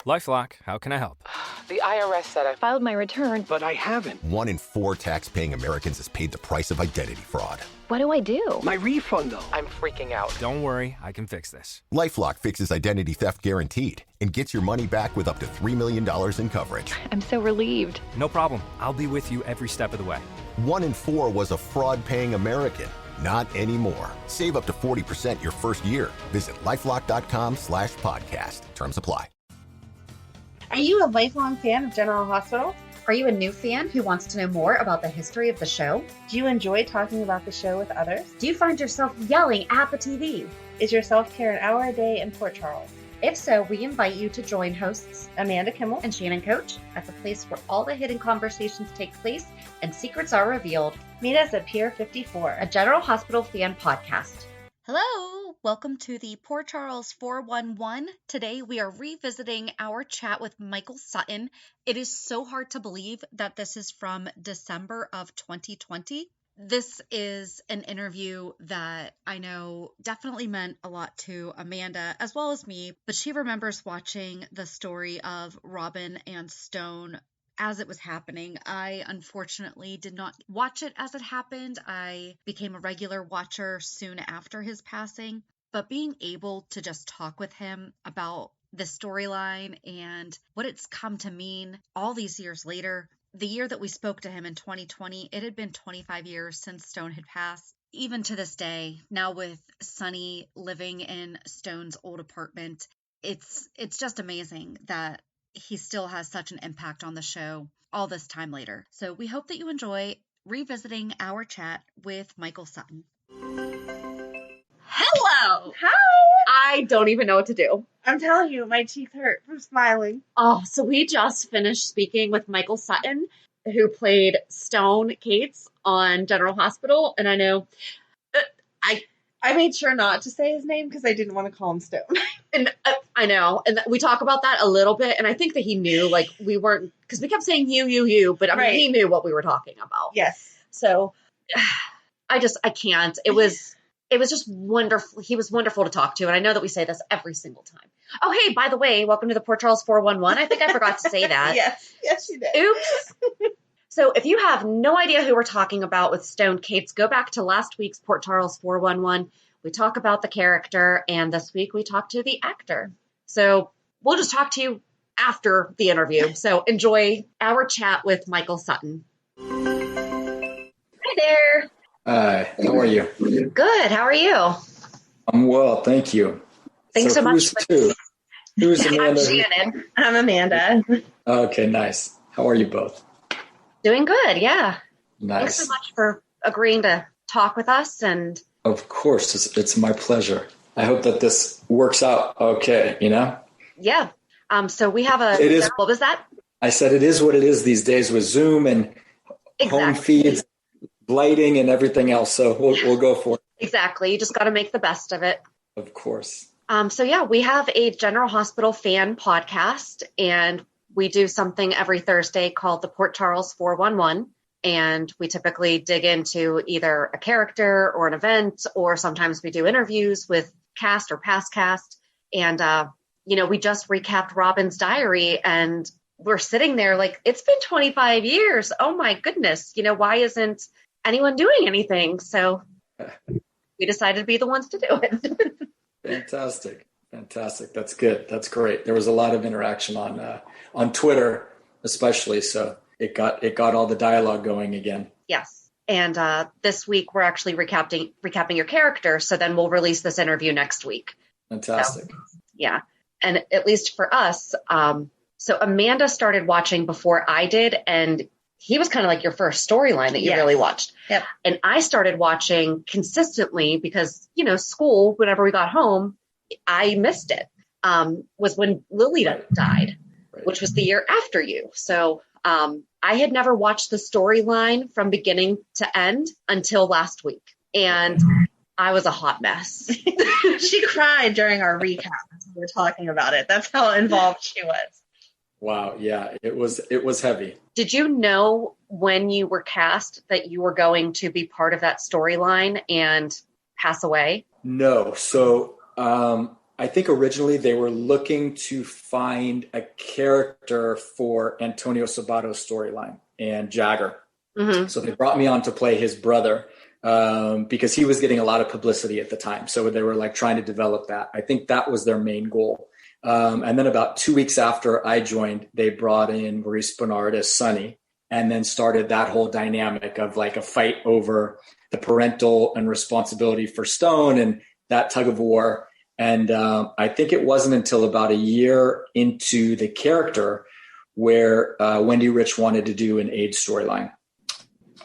LifeLock, how can I help? The IRS said I filed my return, but I haven't. 1 in 4 tax-paying Americans has paid the price of identity fraud. What do I do? My refund, though. I'm freaking out. Don't worry, I can fix this. LifeLock fixes identity theft guaranteed and gets your money back with up to $3 million in coverage. I'm so relieved. No problem. I'll be with you every step of the way. 1 in 4 was a fraud-paying American. Not anymore. Save up to 40% your first year. Visit LifeLock.com/podcast. Terms apply. Are you a lifelong fan of General Hospital? Are you a new fan who wants to know more about the history of the show? Do you enjoy talking about the show with others? Do you find yourself yelling at the TV? Is your self-care an hour a day in Port Charles? If so, we invite you to join hosts Amanda Kimmel and Shannon Coach at the place where all the hidden conversations take place and secrets are revealed. Meet us at Pier 54, a General Hospital fan podcast. Hello, welcome to the Port Charles 411. Today we are revisiting our chat with Michael Sutton. It is so hard to believe that this is from December of 2020. This is an interview that I know definitely meant a lot to Amanda as well as me, but she remembers watching the story of Robin and Stone as it was happening. I unfortunately did not watch it as it happened. I became a regular watcher soon after his passing, but being able to just talk with him about the storyline and what it's come to mean all these years later. The year that we spoke to him in 2020, it had been 25 years since Stone had passed. Even to this day, now with Sonny living in Stone's old apartment, it's just amazing that he still has such an impact on the show all this time later. So we hope that you enjoy revisiting our chat with Michael Sutton. Hello! Hi! I don't even know what to do. I'm telling you, my teeth hurt from smiling. Oh, so we just finished speaking with Michael Sutton, who played Stone Cates on General Hospital. And I know I made sure not to say his name because I didn't want to call him Stone. And I know. And we talk about that a little bit. And I think that he knew, like, we weren't, because we kept saying you, but I mean, he knew what we were talking about. Yes. So I can't. It was just wonderful. He was wonderful to talk to. And I know that we say this every single time. Oh, hey, by the way, welcome to the Port Charles 411. I think I forgot to say that. Yes, you did. Oops. So if you have no idea who we're talking about with Stone Cates, go back to last week's Port Charles 411. We talk about the character, and this week we talk to the actor. So we'll just talk to you after the interview. So enjoy our chat with Michael Sutton. Hi there. Hi, how are you? Good. How are you? I'm well, thank you. Thanks so much. Who's Amanda? I'm Shannon. I'm Amanda. Okay, nice. How are you both? Doing good, yeah. Nice. Thanks so much for agreeing to talk with us. And of course, it's my pleasure. I hope that this works out okay, you know? Yeah. So we have what was that? I said it is what it is these days with Zoom and home feeds, lighting and everything else. So we'll go for it. Exactly. You just got to make the best of it. Of course. So yeah, we have a General Hospital fan podcast, and we do something every Thursday called the Port Charles 411. And we typically dig into either a character or an event, or sometimes we do interviews with cast or past cast. And, we just recapped Robin's diary, and we're sitting there like, it's been 25 years. Oh my goodness. Why isn't anyone doing anything? So we decided to be the ones to do it. Fantastic. That's good. That's great. There was a lot of interaction on Twitter, especially. So it got all the dialogue going again. Yes. And this week we're actually recapping your character. So then we'll release this interview next week. Fantastic. So, yeah. And at least for us, so Amanda started watching before I did, and he was kind of like your first storyline that you really watched. Yep. And I started watching consistently because, school, whenever we got home, I missed it, was when Lily died, which was the year after you. So I had never watched the storyline from beginning to end until last week. And I was a hot mess. She cried during our recap. We were talking about it. That's how involved she was. Wow. Yeah, it was heavy. Did you know when you were cast that you were going to be part of that storyline and pass away? No. So I think originally they were looking to find a character for Antonio Sabato's storyline and Jagger. Mm-hmm. So they brought me on to play his brother because he was getting a lot of publicity at the time. So they were like trying to develop that. I think that was their main goal. And then about 2 weeks after I joined, they brought in Maurice Bernard as Sonny, and then started that whole dynamic of like a fight over the parental and responsibility for Stone and that tug of war. And I think it wasn't until about a year into the character where Wendy Rich wanted to do an AIDS storyline.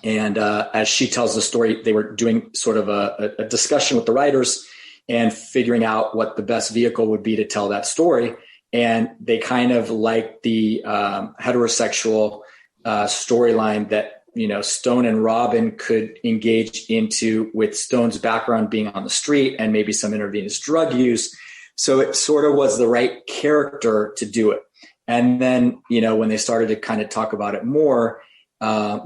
And as she tells the story, they were doing sort of a discussion with the writers and figuring out what the best vehicle would be to tell that story. And they kind of liked the heterosexual storyline that, you know, Stone and Robin could engage into, with Stone's background being on the street and maybe some intravenous drug use. So it sort of was the right character to do it. And then, you know, when they started to kind of talk about it more,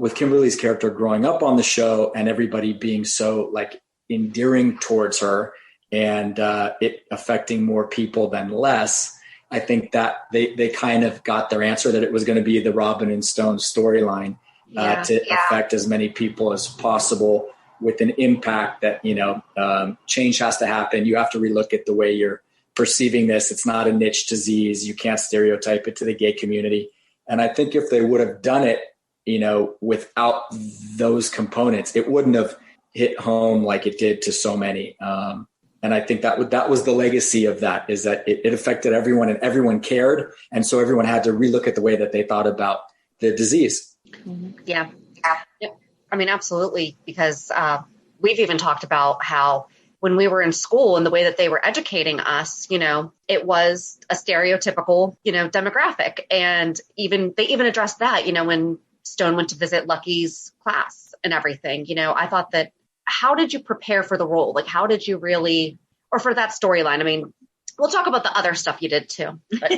with Kimberly's character growing up on the show and everybody being so like endearing towards her and it affecting more people than less, I think that they kind of got their answer that it was going to be the Robin and Stone storyline. To affect as many people as possible with an impact that, you know, change has to happen. You have to relook at the way you're perceiving this. It's not a niche disease. You can't stereotype it to the gay community. And I think if they would have done it, you know, without those components, it wouldn't have hit home like it did to so many. And I think that was the legacy of that, is that it affected everyone and everyone cared. And so everyone had to relook at the way that they thought about the disease. Yeah. I mean, absolutely. Because we've even talked about how when we were in school and the way that they were educating us, you know, it was a stereotypical, you know, demographic. And they even addressed that, you know, when Stone went to visit Lucky's class and everything. You know, I thought that, how did you prepare for the role? Like, how did you really, or for that storyline? I mean, we'll talk about the other stuff you did too. But,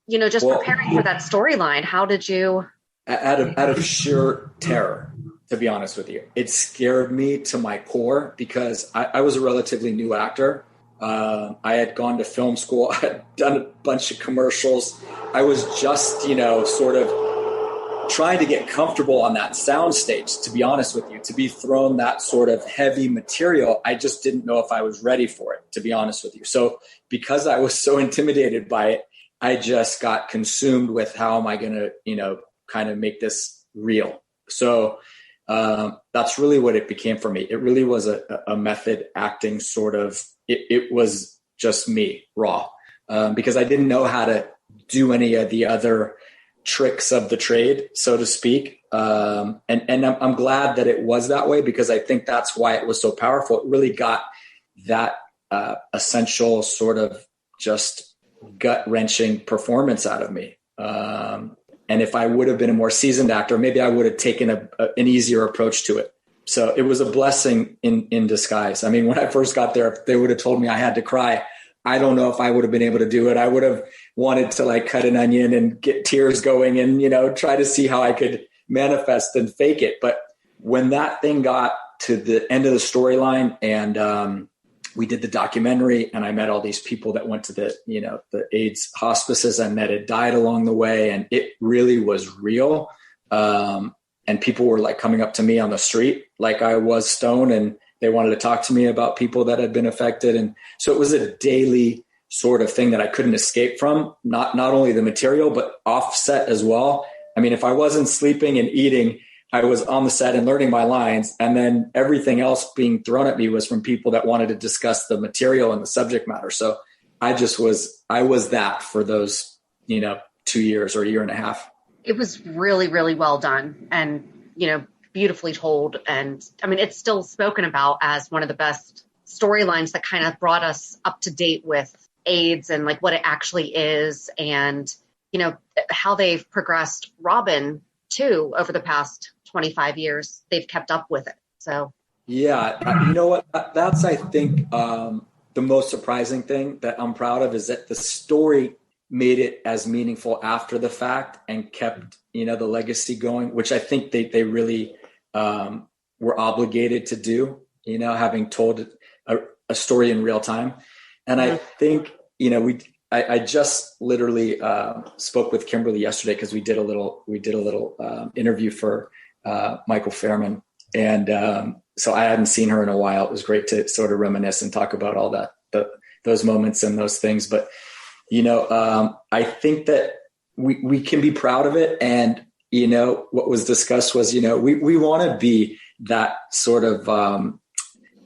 you know, just preparing for that storyline, how did you? Out of sheer terror, to be honest with you. It scared me to my core because I was a relatively new actor. I had gone to film school. I had done a bunch of commercials. I was just, you know, sort of trying to get comfortable on that sound stage, to be honest with you. To be thrown that sort of heavy material, I just didn't know if I was ready for it, to be honest with you. So because I was so intimidated by it, I just got consumed with how am I going to, you know, kind of make this real. So that's really what it became for me. It really was a method acting sort of, it was just me raw because I didn't know how to do any of the other tricks of the trade, so to speak. And I'm glad that it was that way because I think that's why it was so powerful. It really got that essential sort of just gut-wrenching performance out of me. And if I would have been a more seasoned actor, maybe I would have taken an easier approach to it. So it was a blessing in disguise. I mean, when I first got there, if they would have told me I had to cry, I don't know if I would have been able to do it. I would have wanted to like cut an onion and get tears going and, you know, try to see how I could manifest and fake it. But when that thing got to the end of the storyline and we did the documentary and I met all these people that went to the, you know, the AIDS hospices and that had died along the way. And it really was real. And people were like coming up to me on the street, like I was Stone, and they wanted to talk to me about people that had been affected. And so it was a daily sort of thing that I couldn't escape from, not only the material, but offset as well. I mean, if I wasn't sleeping and eating, I was on the set and learning my lines. And then everything else being thrown at me was from people that wanted to discuss the material and the subject matter. So I was that for those, 2 years or a year and a half. It was really, really well done and, beautifully told. And I mean, it's still spoken about as one of the best storylines that kind of brought us up to date with AIDS and like what it actually is. And, how they've progressed Robin too over the past 25 years. They've kept up with it. So, yeah, you know what? That's, I think, the most surprising thing that I'm proud of is that the story made it as meaningful after the fact and kept, the legacy going, which I think they really were obligated to do, having told a story in real time. And I think, I just literally spoke with Kimberly yesterday because we did a little interview for Michael Fairman. And so I hadn't seen her in a while. It was great to sort of reminisce and talk about all those moments and those things. But, I think that we can be proud of it. And, what was discussed was, we want to be that sort of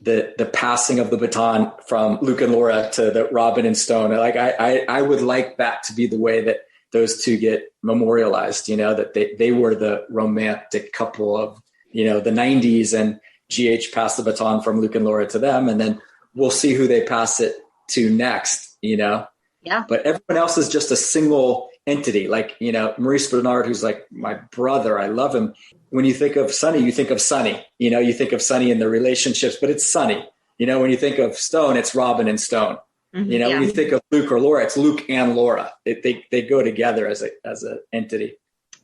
the passing of the baton from Luke and Laura to the Robin and Stone. Like I would like that to be the way that those two get memorialized, that they were the romantic couple of, the 90s, and GH passed the baton from Luke and Laura to them. And then we'll see who they pass it to next, Yeah. But everyone else is just a single entity. Like, Maurice Bernard, who's like my brother, I love him. When you think of Sonny, you think of Sonny, you think of Sonny and the relationships, but it's Sonny. When you think of Stone, it's Robin and Stone. When you think of Luke or Laura, it's Luke and Laura. They go together as an entity.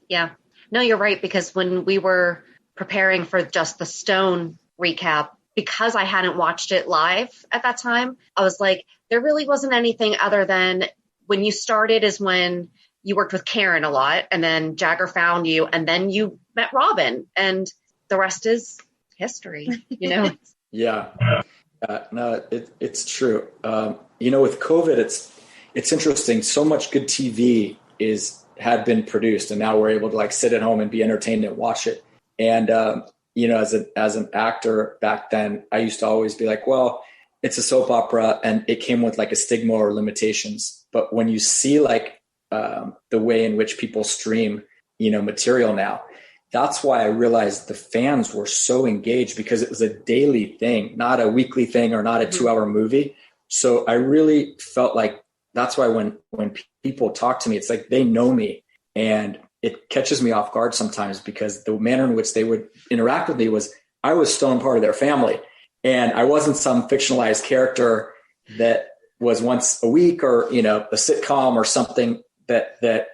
Yeah. No, you're right. Because when we were preparing for just the Stone recap, because I hadn't watched it live at that time, I was like, there really wasn't anything other than when you started is when you worked with Karen a lot, and then Jagger found you, and then you met Robin, and the rest is history, Yeah. No, it's true. With COVID, it's interesting. So much good TV had been produced, and now we're able to like sit at home and be entertained and watch it. And, as an actor back then, I used to always be like, well, it's a soap opera and it came with like a stigma or limitations. But when you see like the way in which people stream, material now, that's why I realized the fans were so engaged, because it was a daily thing, not a weekly thing or not a 2-hour movie. So I really felt like that's why when people talk to me, it's like they know me, and it catches me off guard sometimes, because the manner in which they would interact with me was I was Stone part of their family. And I wasn't some fictionalized character that was once a week or, a sitcom or something that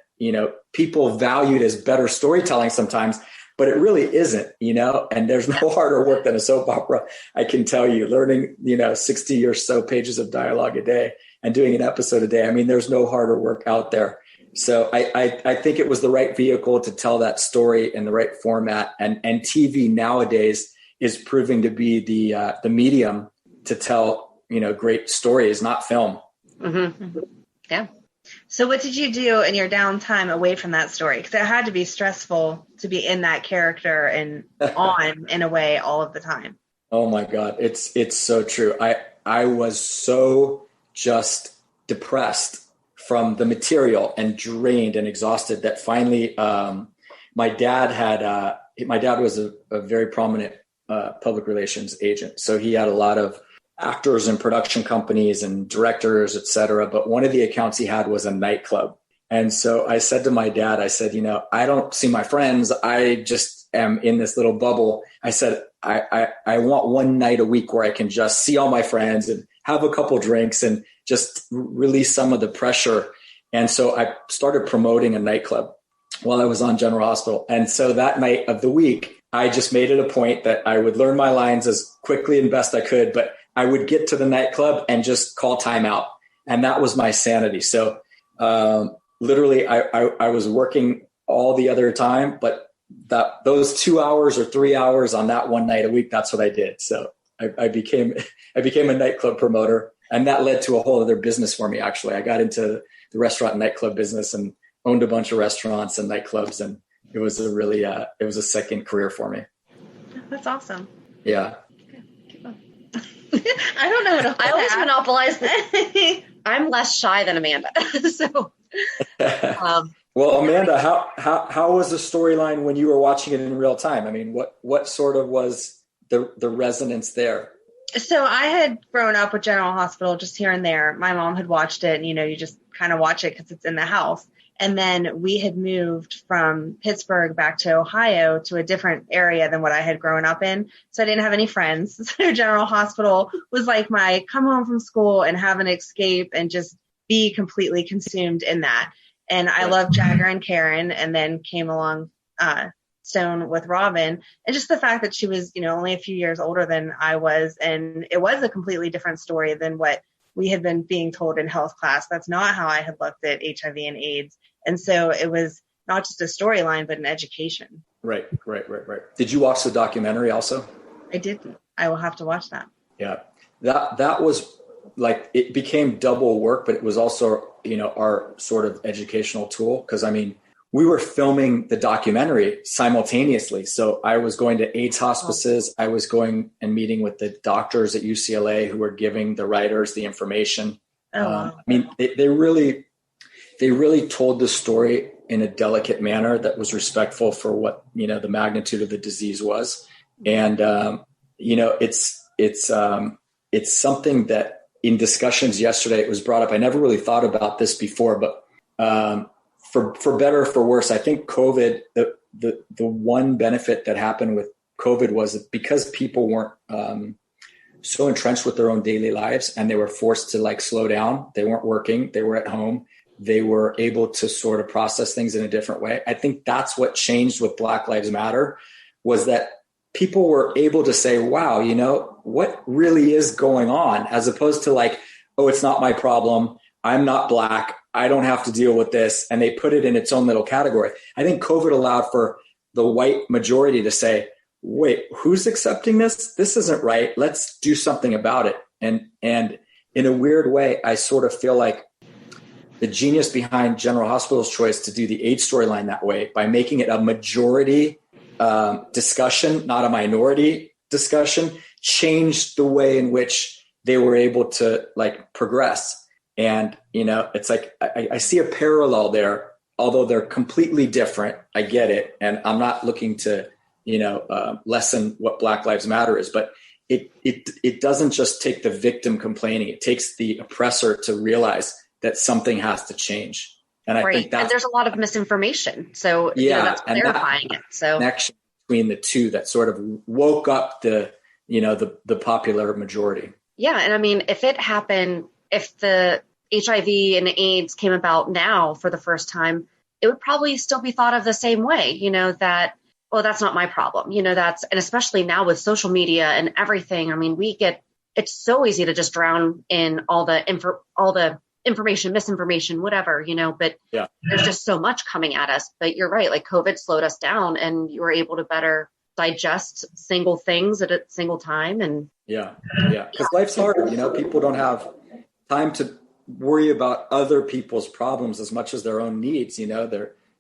people valued as better storytelling sometimes, but it really isn't, and there's no harder work than a soap opera. I can tell you, learning, 60 or so pages of dialogue a day and doing an episode a day. I mean, there's no harder work out there. So I think it was the right vehicle to tell that story in the right format, and TV nowadays is proving to be the medium to tell, great stories, not film. Mm-hmm. Yeah. So what did you do in your downtime away from that story? Because it had to be stressful to be in that character and on in a way all of the time. Oh my God. It's so true. I was so just depressed from the material and drained and exhausted that finally my dad was a very prominent public relations agent. So he had a lot of actors and production companies and directors, et cetera. But one of the accounts he had was a nightclub. And so I said to my dad, I said, I don't see my friends. I just am in this little bubble. I said, I want one night a week where I can just see all my friends and have a couple drinks and just release some of the pressure. And so I started promoting a nightclub while I was on General Hospital. And so that night of the week, I just made it a point that I would learn my lines as quickly and best I could, but I would get to the nightclub and just call time out. And that was my sanity. So literally I was working all the other time, but those 2 hours or 3 hours on that one night a week, that's what I did. So I became a nightclub promoter, and that led to a whole other business for me. Actually, I got into the restaurant and nightclub business and owned a bunch of restaurants and nightclubs. And it was a second career for me. That's awesome. Yeah. I don't know. I always monopolize. I'm less shy than Amanda. So, well, Amanda, how was the storyline when you were watching it in real time? I mean, what sort of was the resonance there? So I had grown up with General Hospital just here and there. My mom had watched it, and, you just kind of watch it because it's in the house. And then we had moved from Pittsburgh back to Ohio to a different area than what I had grown up in. So I didn't have any friends. So General Hospital was like my come home from school and have an escape and just be completely consumed in that. And I loved Jagger and Karen, and then came along Stone with Robin. And just the fact that she was, only a few years older than I was. And it was a completely different story than what we had been being told in health class. That's not how I had looked at HIV and AIDS. And so it was not just a storyline, but an education. Right. Did you watch the documentary also? I didn't. I will have to watch that. Yeah. That was like, it became double work, but it was also, our sort of educational tool. Cause I mean, we were filming the documentary simultaneously. So I was going to AIDS hospices. I was going and meeting with the doctors at UCLA who were giving the writers the information. I mean, they really told the story in a delicate manner that was respectful for what, the magnitude of the disease was. And, it's something that in discussions yesterday, it was brought up. I never really thought about this before, but, for better or for worse, I think COVID, the one benefit that happened with COVID was that because people weren't so entrenched with their own daily lives and they were forced to like slow down, they weren't working, they were at home, they were able to sort of process things in a different way. I think that's what changed with Black Lives Matter, was that people were able to say, wow, what really is going on, as opposed to like, oh, it's not my problem. I'm not Black. I don't have to deal with this. And they put it in its own little category. I think COVID allowed for the white majority to say, wait, who's accepting this? This isn't right. Let's do something about it. And in a weird way, I sort of feel like the genius behind General Hospital's choice to do the AIDS storyline that way, by making it a majority discussion, not a minority discussion, changed the way in which they were able to like progress. And, it's like, I see a parallel there, although they're completely different. I get it. And I'm not looking to, lessen what Black Lives Matter is, but it doesn't just take the victim complaining. It takes the oppressor to realize that something has to change. And I think that's, and there's a lot of misinformation. So that's clarifying it. So connection between the two that sort of woke up the popular majority. Yeah. And I mean, if it happened, if the HIV and AIDS came about now for the first time, it would probably still be thought of the same way, that, well, that's not my problem, and especially now with social media and everything. I mean, it's so easy to just drown in all the information, misinformation, whatever, but there's just so much coming at us. But you're right, like COVID slowed us down and you were able to better digest single things at a single time. And because life's hard, people don't have time to worry about other people's problems as much as their own needs.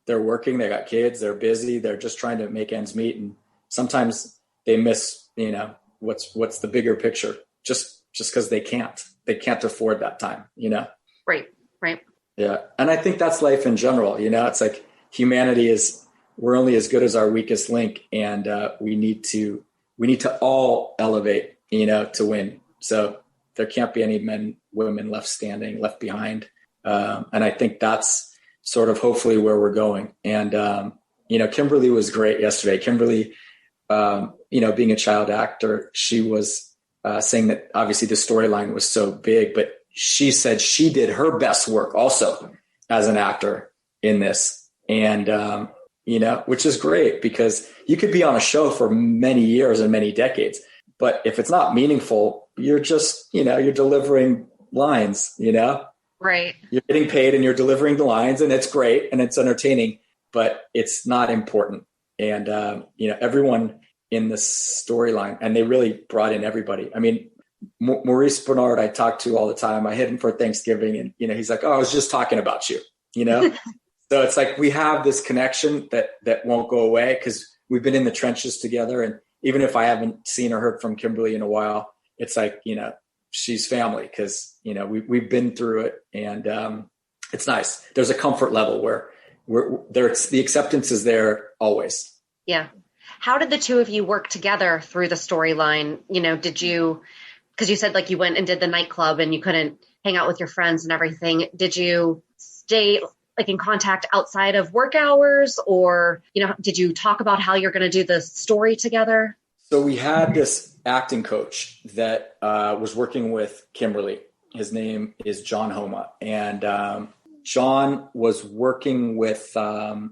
They're working, they got kids, they're busy, they're just trying to make ends meet. And sometimes they miss, what's the bigger picture just because they can't afford that time, Right. Yeah. And I think that's life in general. It's like humanity we're only as good as our weakest link. And we need to all elevate, to win. So there can't be any men, women left standing, left behind. And I think that's sort of hopefully where we're going. And, Kimberly was great yesterday. Kimberly, being a child actor, she was saying that obviously the storyline was so big, but she said she did her best work also as an actor in this. And, which is great because you could be on a show for many years and many decades, but if it's not meaningful, you're just, you're delivering lines, Right. You're getting paid and you're delivering the lines and it's great and it's entertaining, but it's not important. And, everyone in the storyline, and they really brought in everybody. I mean, Maurice Bernard, I talk to all the time. I hit him for Thanksgiving and, he's like, oh, I was just talking about you, So it's like, we have this connection that won't go away because we've been in the trenches together. And even if I haven't seen or heard from Kimberly in a while, it's like, she's family because, we've been through it and it's nice. There's a comfort level where the acceptance is there always. Yeah. How did the two of you work together through the storyline? Because you said like you went and did the nightclub and you couldn't hang out with your friends and everything. Did you stay like in contact outside of work hours or, did you talk about how you're going to do the story together? So we had this acting coach that was working with Kimberly. His name is John Homa. And John was working with a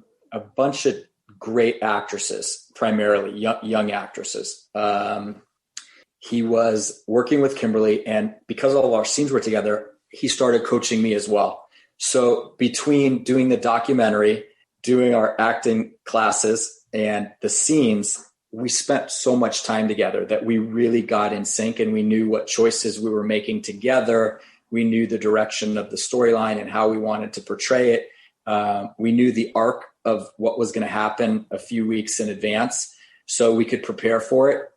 bunch of great actresses, primarily young actresses. he was working with Kimberly, and because all of our scenes were together, he started coaching me as well. So between doing the documentary, doing our acting classes, and the scenes, we spent so much time together that we really got in sync, and we knew what choices we were making together. We knew the direction of the storyline and how we wanted to portray it. We knew the arc of what was going to happen a few weeks in advance, so we could prepare for it.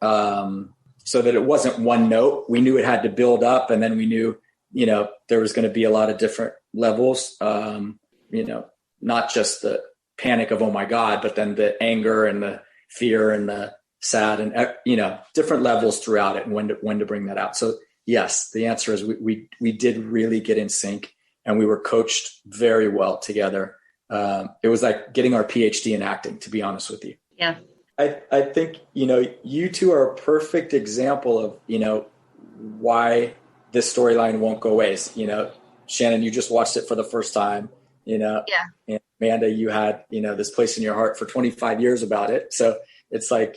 So that it wasn't one note. We knew it had to build up, and then we knew, there was going to be a lot of different levels, not just the panic of, oh my God, but then the anger and the fear and the sad and, different levels throughout it, and when to bring that out. So yes, the answer is we did really get in sync, and we were coached very well together. It was like getting our PhD in acting, to be honest with you. Yeah. I think, you two are a perfect example of, why this storyline won't go waste. Shannon, you just watched it for the first time, Yeah. and Amanda, you had, this place in your heart for 25 years about it. So it's like,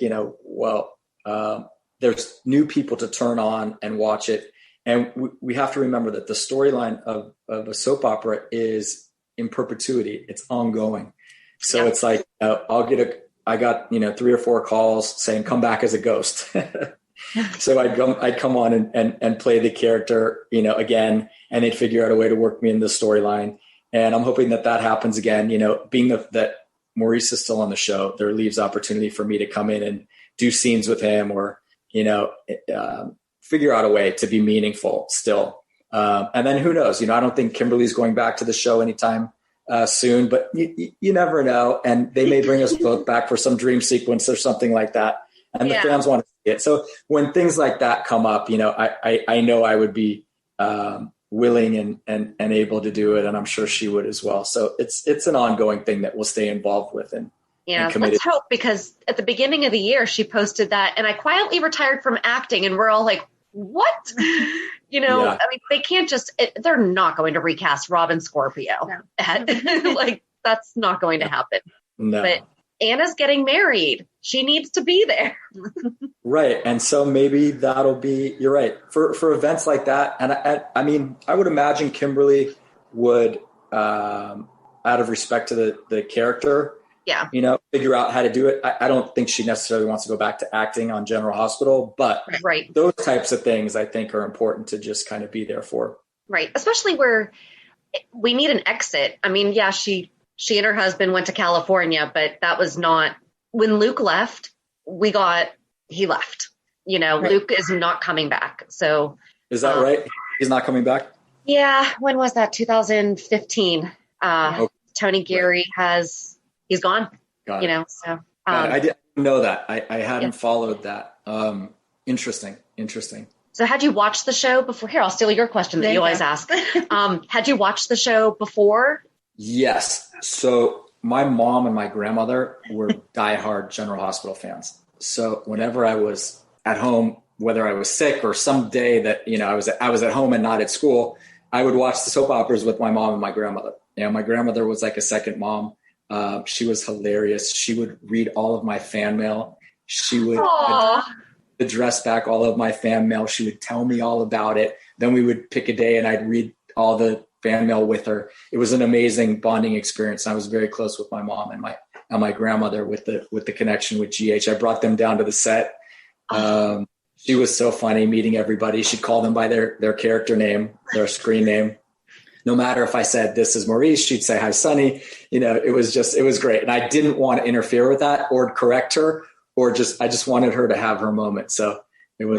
there's new people to turn on and watch it. And we have to remember that the storyline of a soap opera is in perpetuity. It's ongoing. So It's like, I got 3 or 4 calls saying, come back as a ghost. So I'd come on and play the character, again, and they'd figure out a way to work me in the storyline. And I'm hoping that happens again, being that Maurice is still on the show, there leaves opportunity for me to come in and do scenes with him, or, figure out a way to be meaningful still. And then who knows, I don't think Kimberly's going back to the show anytime soon, but you never know. And they may bring us both back for some dream sequence or something like that. And the fans want to see it. So when things like that come up, I know I would be willing and able to do it. And I'm sure she would as well. So it's an ongoing thing that we'll stay involved with. And let's hope, because at the beginning of the year, she posted that, and I quietly retired from acting, and we're all like, what? I mean, they can't they're not going to recast Robin Scorpio. No. Like, that's not going to happen. No. But Anna's getting married. She needs to be there. Right. And so maybe that'll be, you're right, for events like that. And I mean, I would imagine Kimberly would, out of respect to the character, figure out how to do it. I don't think she necessarily wants to go back to acting on General Hospital, but those types of things I think are important to just kind of be there for. Right. Especially where we need an exit. I mean, she and her husband went to California, but that was not when Luke left. He left. Luke is not coming back. So is that right? He's not coming back? Yeah. When was that? 2015. Tony Geary he's gone. Got it. So I didn't know that. I hadn't followed that. Interesting. So had you watched the show before? Here, I'll steal your question that you always ask. Had you watched the show before? Yes. So my mom and my grandmother were diehard General Hospital fans. So whenever I was at home, whether I was sick or some day that, I was at home and not at school, I would watch the soap operas with my mom and my grandmother. My grandmother was like a second mom. She was hilarious. She would read all of my fan mail. She would address back all of my fan mail. She would tell me all about it. Then we would pick a day and I'd read all the fan mail with her. It was an amazing bonding experience. I was very close with my mom and my grandmother with the connection with GH. I brought them down to the set. She was so funny meeting everybody. She'd call them by their character name, their screen name. No matter if I said, this is Maurice, she'd say, hi, Sonny. It was great. And I didn't want to interfere with that or correct her I just wanted her to have her moment. So it was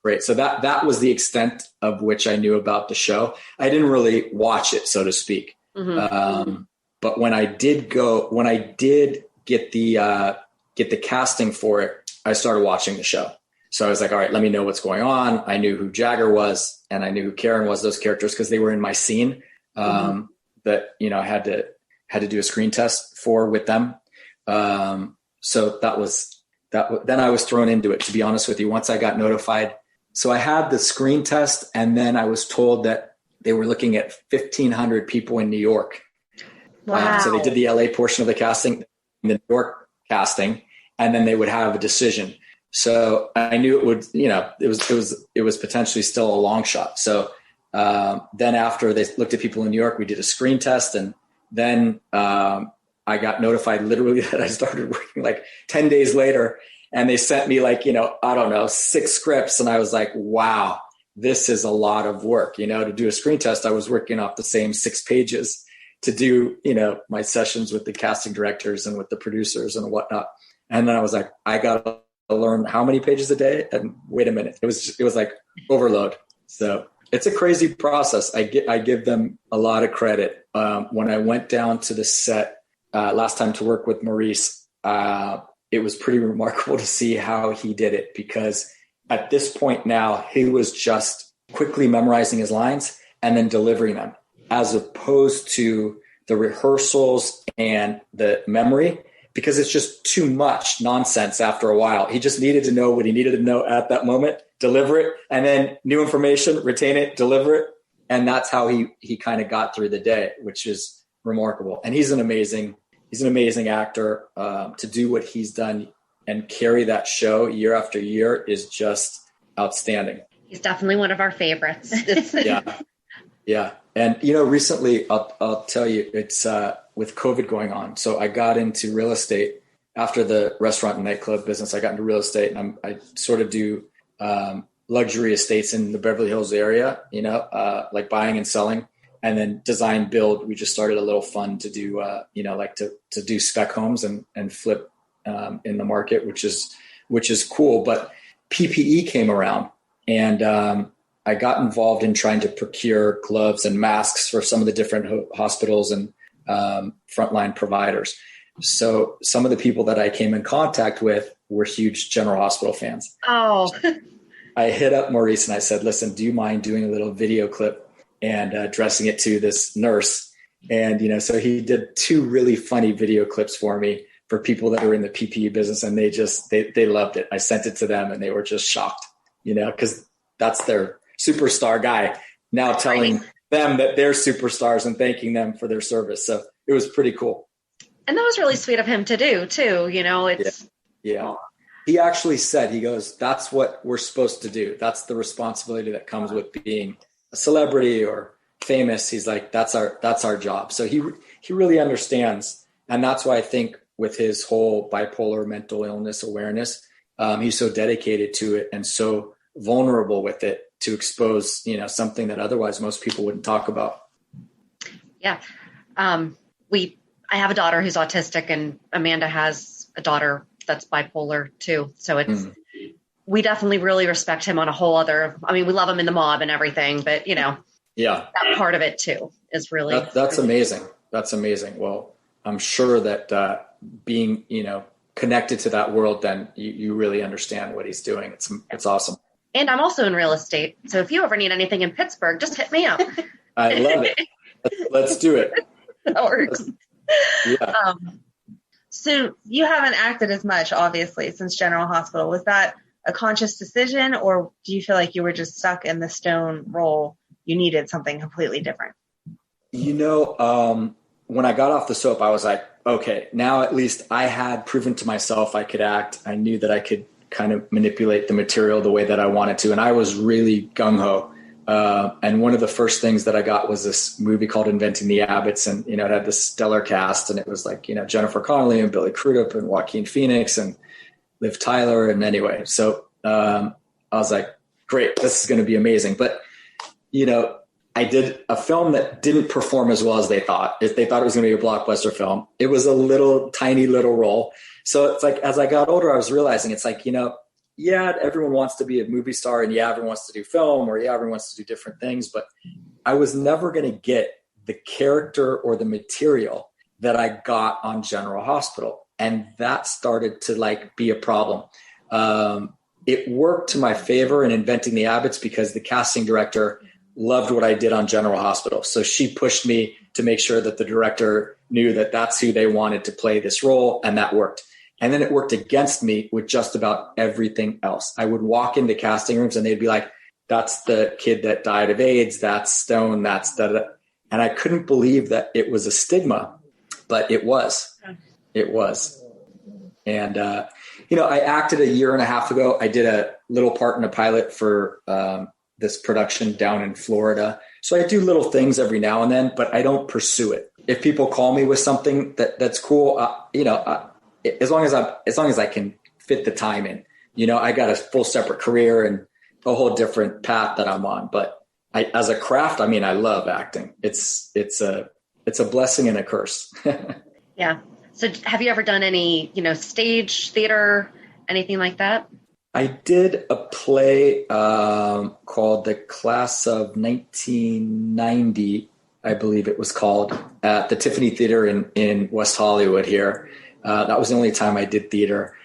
great. So that was the extent of which I knew about the show. I didn't really watch it, so to speak. Mm-hmm. But when I did get the casting for it, I started watching the show. So I was like, all right, let me know what's going on. I knew who Jagger was and I knew who Karen was, those characters, because they were in my scene that, I had to do a screen test for with them. So that was that. Then I was thrown into it, to be honest with you, once I got notified. So I had the screen test, and then I was told that they were looking at 1,500 people in New York. Wow. So they did the LA portion of the casting, the New York casting, and then they would have a decision. So I knew it would, it was potentially still a long shot. So then after they looked at people in New York, we did a screen test, and then I got notified literally that I started working like 10 days later, and they sent me like, I don't know, 6 scripts. And I was like, wow, this is a lot of work, to do a screen test. I was working off the same 6 pages to do, my sessions with the casting directors and with the producers and whatnot. And then I was like, I got to learn how many pages a day, and wait a minute, it was like overload. So it's a crazy process. I give them a lot of credit. When I went down to the set last time to work with Maurice, it was pretty remarkable to see how he did it, because at this point now he was just quickly memorizing his lines and then delivering them, as opposed to the rehearsals and the memory, because it's just too much nonsense after a while. He just needed to know what he needed to know at that moment, deliver it, and then new information, retain it, deliver it. And that's how he kind of got through the day, which is remarkable. And he's an amazing actor. To do what he's done and carry that show year after year is just outstanding. He's definitely one of our favorites. Yeah. And, recently I'll tell you, it's with COVID going on. So I got into real estate after the restaurant and nightclub business. I got into real estate, and I sort of do luxury estates in the Beverly Hills area, like buying and selling, and then design build. We just started a little fund to do, to do spec homes and flip in the market, which is cool. But PPE came around, and I got involved in trying to procure gloves and masks for some of the different hospitals and frontline providers. So some of the people that I came in contact with were huge General Hospital fans. Oh, I hit up Maurice and I said, listen, do you mind doing a little video clip and addressing it to this nurse? And, so he did 2 really funny video clips for me for people that are in the PPE business. And they loved it. I sent it to them and they were just shocked, because that's their superstar guy now telling them that they're superstars and thanking them for their service. So it was pretty cool. And that was really sweet of him to do too. Yeah. He actually said, he goes, that's what we're supposed to do. That's the responsibility that comes with being a celebrity or famous. He's like, that's our job. So he really understands. And that's why I think with his whole bipolar mental illness awareness, he's so dedicated to it and so vulnerable with it to expose, something that otherwise most people wouldn't talk about. Yeah. I have a daughter who's autistic, and Amanda has a daughter that's bipolar too. So we definitely really respect him on a whole other, we love him in the mob and everything, but that part of it too is really, that's amazing. That's amazing. Well, I'm sure that, being, connected to that world, then you really understand what he's doing. It's awesome. And I'm also in real estate. So if you ever need anything in Pittsburgh, just hit me up. I love it. Let's do it. That works. Yeah. So you haven't acted as much, obviously, since General Hospital. Was that a conscious decision, or do you feel like you were just stuck in the Stone role? You needed something completely different? When I got off the soap, I was like, okay, now at least I had proven to myself I could act. I knew that I could kind of manipulate the material the way that I wanted to. And I was really gung-ho. And one of the first things that I got was this movie called Inventing the Abbots. And, it had this stellar cast, and it was like, Jennifer Connelly and Billy Crudup and Joaquin Phoenix and Liv Tyler. And anyway, so I was like, great, this is going to be amazing. But, I did a film that didn't perform as well as they thought. If they thought it was going to be a blockbuster film, it was a tiny little role. So it's like, as I got older, I was realizing it's like, everyone wants to be a movie star, and everyone wants to do film, or everyone wants to do different things. But I was never going to get the character or the material that I got on General Hospital. And that started to be a problem. It worked to my favor in Inventing the Abbots because the casting director loved what I did on General Hospital. So she pushed me to make sure that the director knew that that's who they wanted to play this role. And that worked. And then it worked against me with just about everything else. I would walk into casting rooms and they'd be like, that's the kid that died of AIDS. That's Stone. That's that. And I couldn't believe that it was a stigma, but it was. It was. And I acted a year and a half ago. I did a little part in a pilot for this production down in Florida. So I do little things every now and then, but I don't pursue it. If people call me with something that's cool, as long as I can fit the time in, I got a full separate career and a whole different path that I'm on. But as a craft, I love acting. It's a blessing and a curse. Yeah. So have you ever done any, stage theater, anything like that? I did a play called The Class of 1990, I believe it was called, at the Tiffany Theater in West Hollywood here. That was the only time I did theater.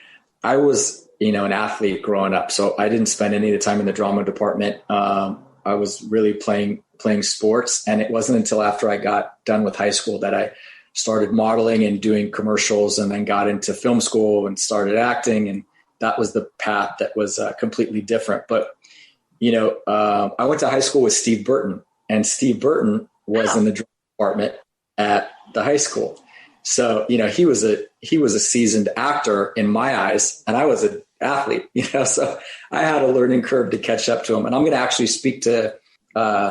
I was, an athlete growing up, so I didn't spend any of the time in the drama department. I was really playing sports, and it wasn't until after I got done with high school that I started modeling and doing commercials, and then got into film school and started acting, and that was the path that was completely different. But, I went to high school with Steve Burton, and Steve Burton was in the drama department at the high school. So, he was a seasoned actor in my eyes, and I was an athlete, so I had a learning curve to catch up to him. And I'm going to actually speak to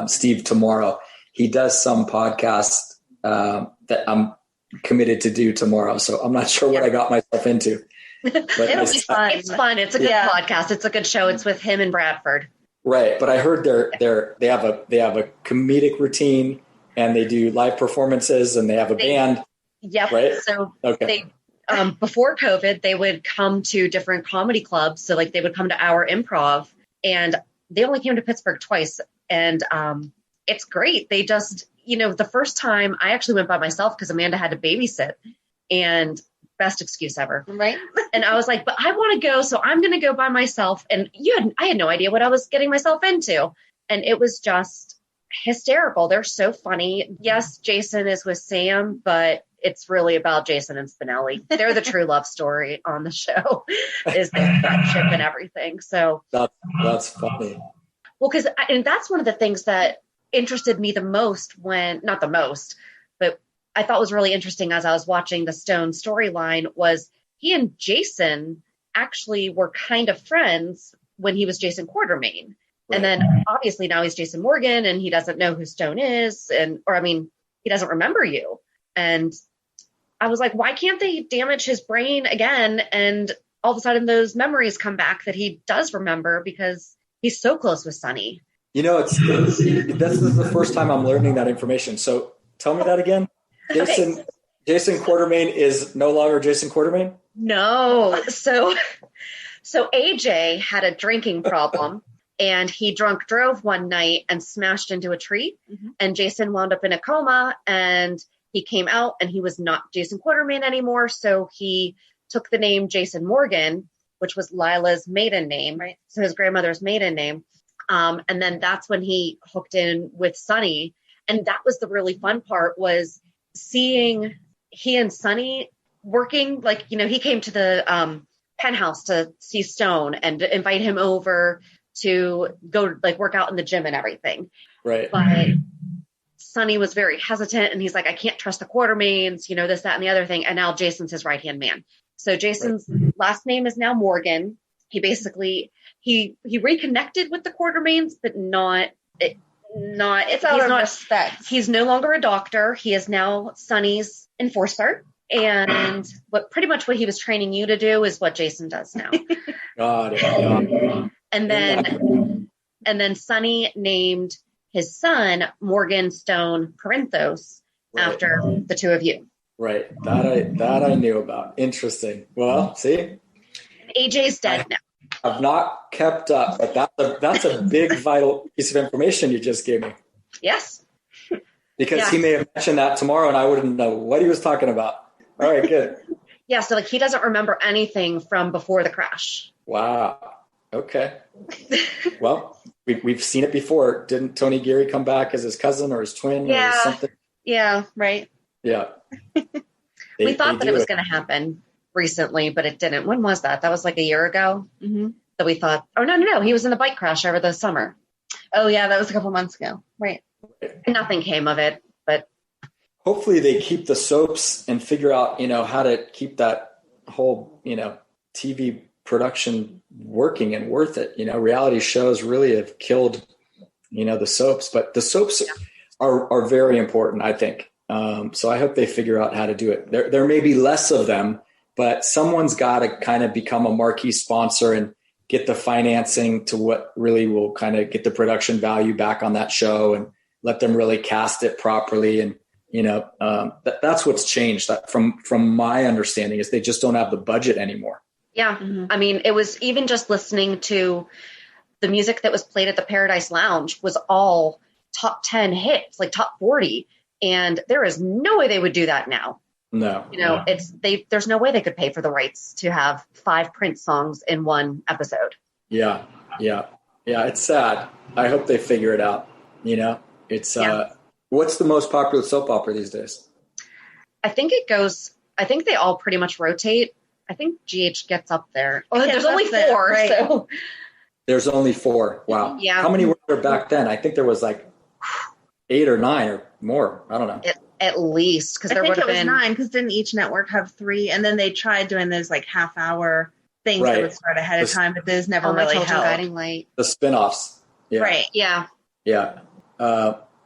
Steve tomorrow. He does some podcast that I'm committed to do tomorrow. So I'm not sure what I got myself into. But It'll be fun. It's fun. It's a good podcast. It's a good show. It's with him and Bradford. Right. But I heard they have a comedic routine, and they do live performances, and they have a band. Yep. Right. So they, before COVID, they would come to different comedy clubs. So they would come to our improv, and they only came to Pittsburgh twice. And it's great. They just, the first time I actually went by myself because Amanda had to babysit, and best excuse ever. Right. And I was like, but I want to go. So I'm going to go by myself. And I had no idea what I was getting myself into. And it was just hysterical. They're so funny. Yes, Jason is with Sam, but it's really about Jason and Spinelli. They're the true love story on the show, is their friendship and everything. So that's funny. Well, and that's one of the things that interested me the most not the most, but I thought was really interesting as I was watching the Stone storyline was he and Jason actually were kind of friends when he was Jason Quartermain. Right. And then obviously now he's Jason Morgan, and he doesn't know who Stone is. He doesn't remember you. And I was like, why can't they damage his brain again? And all of a sudden those memories come back that he does remember because he's so close with Sonny. This is the first time I'm learning that information. So tell me that again. Jason Quartermain is no longer Jason Quartermain? No. So AJ had a drinking problem, and he drunk drove one night and smashed into a tree. Mm-hmm. And Jason wound up in a coma, and he came out, and he was not Jason Quartermain anymore. So he took the name Jason Morgan, which was Lila's maiden name, right? So his grandmother's maiden name. And then that's when he hooked in with Sonny. And that was the really fun part, was seeing he and Sonny working. He came to the penthouse to see Stone and invite him over to go work out in the gym and everything. Right. But Sonny was very hesitant, and he's like, I can't trust the Quartermains, this, that, and the other thing. And now Jason's his right-hand man. So Jason's last name is now Morgan. He basically, he reconnected with the Quartermains, but it's out of respect. He's no longer a doctor. He is now Sonny's enforcer. And pretty much what he was training you to do is what Jason does now. Got it. And then Sonny named his son Morgan Stone Corinthos after the two of you. Right. That I knew about. Interesting. Well, see? AJ's dead now. I've not kept up, but that's a big, vital piece of information you just gave me. Yes. Because he may have mentioned that tomorrow, and I wouldn't know what he was talking about. All right, good. Yeah, so he doesn't remember anything from before the crash. Wow. Okay. Well, we've seen it before. Didn't Tony Geary come back as his cousin or his twin or something? Yeah, right. Yeah. We thought that it was going to happen recently, but it didn't. When was that? That was a year ago. Mm-hmm. That we thought, no. He was in the bike crash over the summer. Oh yeah, that was a couple months ago. Right. Nothing came of it, but hopefully they keep the soaps and figure out, how to keep that whole, TV production working and worth it. Reality shows really have killed, the soaps, but the soaps are very important, I think. So I hope they figure out how to do it. There may be less of them, but someone's got to kind of become a marquee sponsor and get the financing to what really will kind of get the production value back on that show and let them really cast it properly. And, that's what's changed. That from my understanding is they just don't have the budget anymore. Yeah. Mm-hmm. I mean, it was even just listening to the music that was played at the Paradise Lounge was all top 10 hits, like top 40. And there is no way they would do that now. No. There's no way they could pay for the rights to have 5 Prince songs in one episode. Yeah. It's sad. I hope they figure it out. It's, what's the most popular soap opera these days? I think they all pretty much rotate. I think GH gets up there. Oh, there's only 4. Right. So there's only 4. Wow. Yeah. How many were there back then? I think there was like 8 or 9 or more. I don't know. At least, because there would have been 9. Because didn't each network have 3? And then they tried doing those like half-hour things that would start ahead of time, but those never really held. Guiding Light. The spinoffs. Yeah. Right. Yeah. Yeah.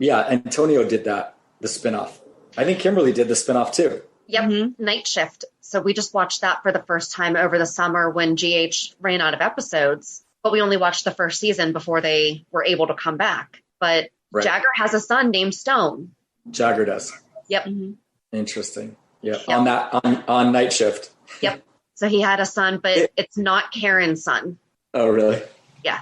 Antonio did that. The spinoff. I think Kimberly did the spinoff too. Yep. Mm-hmm. Night Shift. So we just watched that for the first time over the summer when GH ran out of episodes, but we only watched the first season before they were able to come back. But Jagger has a son named Stone. Jagger does. Yep. Mm-hmm. Interesting. Yeah. Yep. On Night Shift. Yep. So he had a son, but it's not Karen's son. Oh, really? Yeah.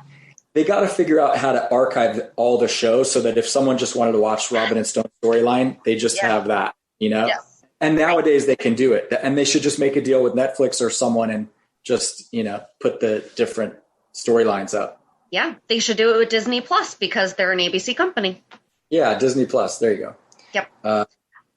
They got to figure out how to archive all the shows so that if someone just wanted to watch Robin and Stone's storyline, they just have that, Yes. And nowadays they can do it. And they should just make a deal with Netflix or someone and just, put the different storylines up. Yeah. They should do it with Disney Plus because they're an ABC company. Yeah. Disney Plus. There you go. Yep.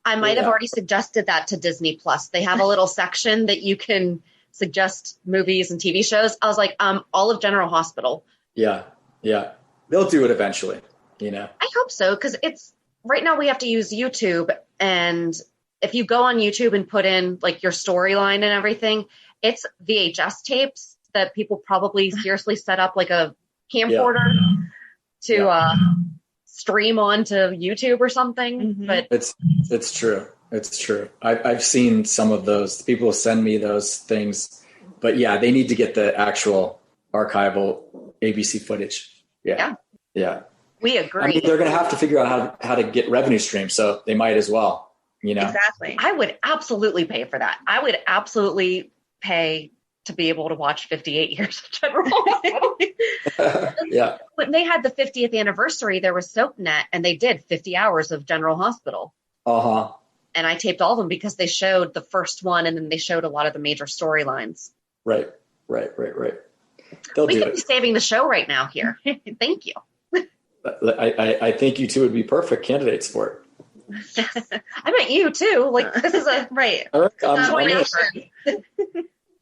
I might have already suggested that to Disney Plus. They have a little section that you can suggest movies and TV shows. I was like, all of General Hospital. Yeah. They'll do it eventually, I hope so, because it's right now we have to use YouTube. And if you go on YouTube and put in like your storyline and everything, it's VHS tapes that people probably seriously set up like a camcorder to stream onto YouTube or something. Mm-hmm. But it's true. It's true. I've seen some of those. People send me those things, but they need to get the actual archival ABC footage. Yeah. We agree. I mean, they're going to have to figure out how to get revenue streams, so they might as well. Exactly. I would absolutely pay for that. I would absolutely pay to be able to watch 58 years of General Hospital. Yeah. When they had the 50th anniversary, there was SoapNet, and they did 50 hours of General Hospital. Uh-huh. And I taped all of them because they showed the first one, and then they showed a lot of the major storylines. Right. We could be saving the show right now here. Thank you. I think you two would be perfect candidates for it. I meant you too. Like this is a right.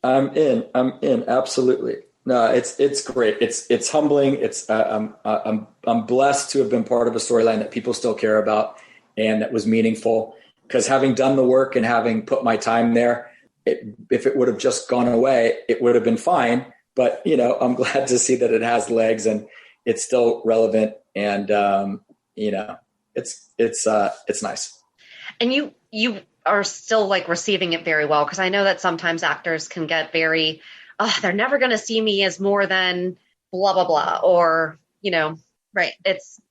I'm in. Absolutely. No, it's great. It's humbling. I'm blessed to have been part of a storyline that people still care about and that was meaningful. Because having done the work and having put my time there, if it would have just gone away, it would have been fine. But I'm glad to see that it has legs and it's still relevant. And it's nice. And you are still like receiving it very well, because I know that sometimes actors can get very, they're never going to see me as more than blah blah blah, or right. It's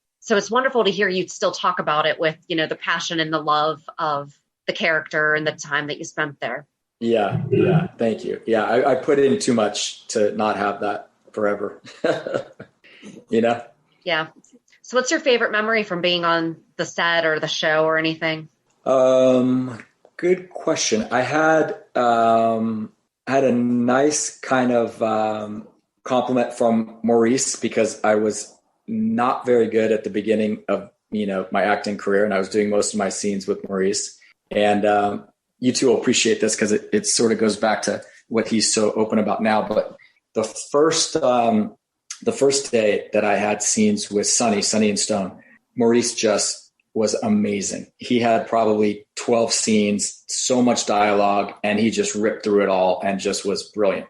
wonderful to hear you still talk about it with the passion and the love of the character and the time that you spent there. Yeah. Thank you. Yeah, I put in too much to not have that forever. Yeah. So what's your favorite memory from being on the set or the show or anything? Good question. I had a nice kind of compliment from Maurice, because I was not very good at the beginning of my acting career, and I was doing most of my scenes with Maurice. And you two will appreciate this because it sort of goes back to what he's so open about now. But the first day that I had scenes with Sonny and Stone, Maurice just was amazing. He had probably 12 scenes, so much dialogue, and he just ripped through it all and just was brilliant.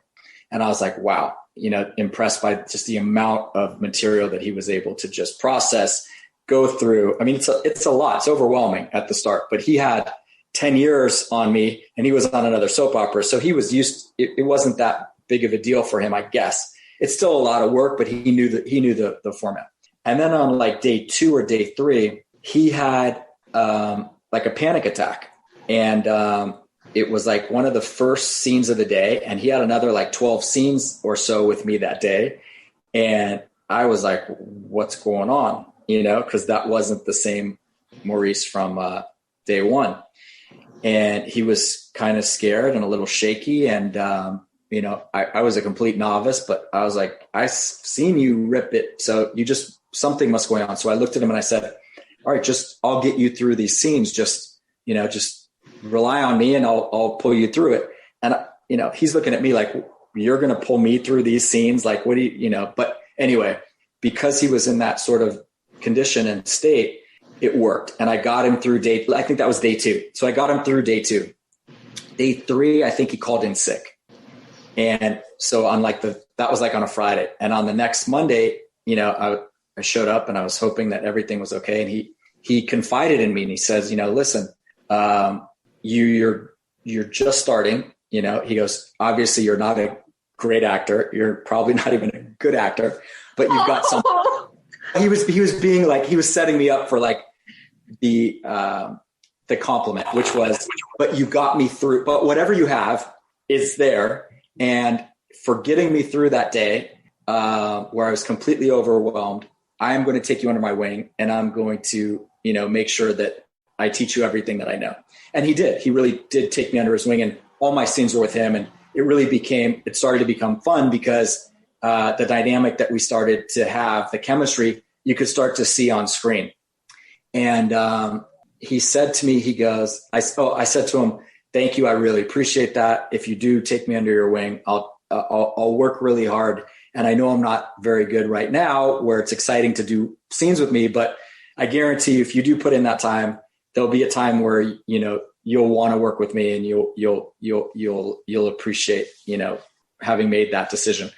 And I was like, wow, impressed by just the amount of material that he was able to just process, go through. I mean, it's a lot. It's overwhelming at the start, but he had 10 years on me and he was on another soap opera. So he was it wasn't that big of a deal for him, I guess. It's still a lot of work, but he knew the format. And then on like day 2 or day 3, he had like a panic attack. And it was like one of the first scenes of the day. And he had another like 12 scenes or so with me that day. And I was like, what's going on? Because that wasn't the same Maurice from day 1. And he was kind of scared and a little shaky. And, I was a complete novice, but I was like, I've seen you rip it. So something must go on. So I looked at him and I said, all right, I'll get you through these scenes. Just rely on me and I'll pull you through it. And, he's looking at me like, you're going to pull me through these scenes. Like, what do but anyway, because he was in that sort of condition and state, it worked. And I got him through I think that was day 2. So I got him through day 2. Day 3, I think he called in sick. And so on that was like on a Friday. And on the next Monday, I showed up and I was hoping that everything was okay. And he confided in me and he says, listen, you're just starting, he goes, obviously you're not a great actor. You're probably not even a good actor, but you've got something. He was being like, he was setting me up for like the compliment, which was, but you got me through, but whatever you have is there. And for getting me through that day, where I was completely overwhelmed, I am going to take you under my wing and I'm going to, make sure that I teach you everything that I know. And he did. He really did take me under his wing, and all my scenes were with him. And it started to become fun because the dynamic that we started to have, the chemistry, you could start to see on screen. And he said to me, he goes, I said to him, thank you. I really appreciate that. If you do take me under your wing, I'll work really hard. And I know I'm not very good right now where it's exciting to do scenes with me, but I guarantee you, if you do put in that time, there'll be a time where, you'll want to work with me and you'll appreciate, having made that decision.